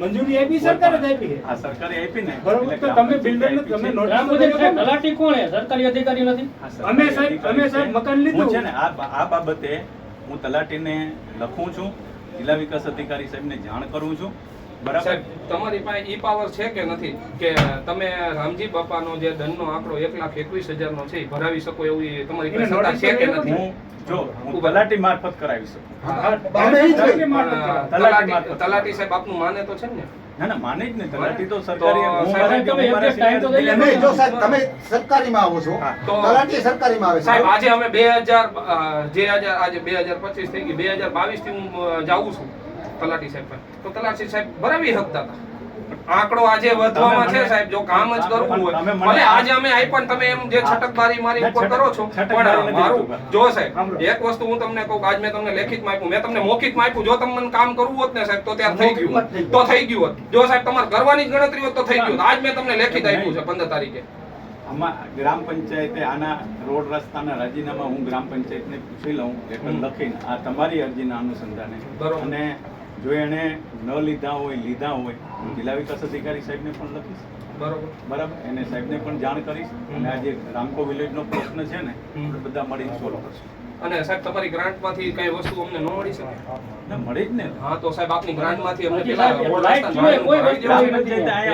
મંજૂરી સરકારે જ આપી. સરકારે આપી ને બરોબર. તો તમે બિલ્ડરને તમે તલાટી કોણ છે? સરકારી અધિકારી નથી. અમે સાહેબ મકાન લીધું છે ને આ બાબતે હું તલાટીને લખું છું, જિલ્લા વિકાસ અધિકારી સાહેબને જાણ કરું છું. બરાબર. તમારી પાસે ઈ પાવર છે કે નથી કે તમે રામજી બાપાનો જે દંડનો આંકડો 1,21,000 નો છે એ ભરાવી શકો એવી તમારી પાસે સત્તા છે કે નથી? હું તલાટી મારફત કરાવી શકું. તલાટી સાહેબ આપનું માને તો છે ને? ના માને જ ને. તલાટી તો સાહેબ તમે સરકારીમાં આવો છો, તલાટી સરકારીમાં આવે છે. સાહેબ આજે અમે 2025 થઈ ગઈ, 2022 થી હું જાઉં છું તલાટી સાહેબ પાસે. તો તલાટી સાહેબ ભરાવી શકતા હતા. આંકડો આજે વધવામાં છે સાહેબ. જો કામ જ કરવું હોય ભલે આજે અમે આઈ પણ તમે એમ જે છટકબારી મારી ઉપર કરો છો. પણ મારું જો સાહેબ એક વસ્તુ હું તમને કહું, આજ મેં તમને લેખિતમાં આપ્યું, મેં તમને મૌખિકમાં આપ્યું. જો તમને કામ કરવું હોત ને સાહેબ તો ત્યાં થઈ ગયું તો થઈ ગયું હોત. જો સાહેબ તમારે કરવાની જ ગણતરી હોત તો થઈ ગયું. આજ મેં તમને લેખિત આપ્યું છે 15 તારીખે. આમાં ગ્રામ પંચાયતે આના રોડ રસ્તાના રાજીનામા હું ગ્રામ પંચાયતને પૂછી લઉં લેટર લખીને આ તમારી અરજીના અનુસંધાને. અને જો એને ન લીધા હોય લીધા હોય જિલ્લા વિકાસ અધિકારી સાહેબને પણ લખીશ. બરાબર. એને સાહેબને પણ જાણ કરીશ. અને આ જે રામકો વિલેજનો પ્રશ્ન છે ને બધા મળીને સોલ્વ કરશું. અને સાહેબ તમારી ગ્રાન્ટમાંથી કઈ વસ્તુ અમને ન મળી શકે? ના મળી જ ને. હા તો સાહેબ આપની ગ્રાન્ટમાંથી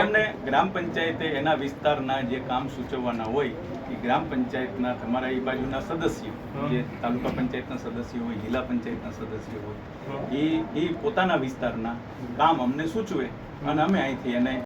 અમને ગ્રામ પંચાયતે એના વિસ્તારના જે કામ સૂચવવાના હોય એ ગ્રામ પંચાયતના તમારા એ બાજુના સદસ્યો, જે તાલુકા પંચાયતના સદસ્યો હોય, જિલ્લા પંચાયતના સદસ્યો હોય, એ પોતાના વિસ્તારના કામ અમને સૂચવે અને અમે અહીંથી એને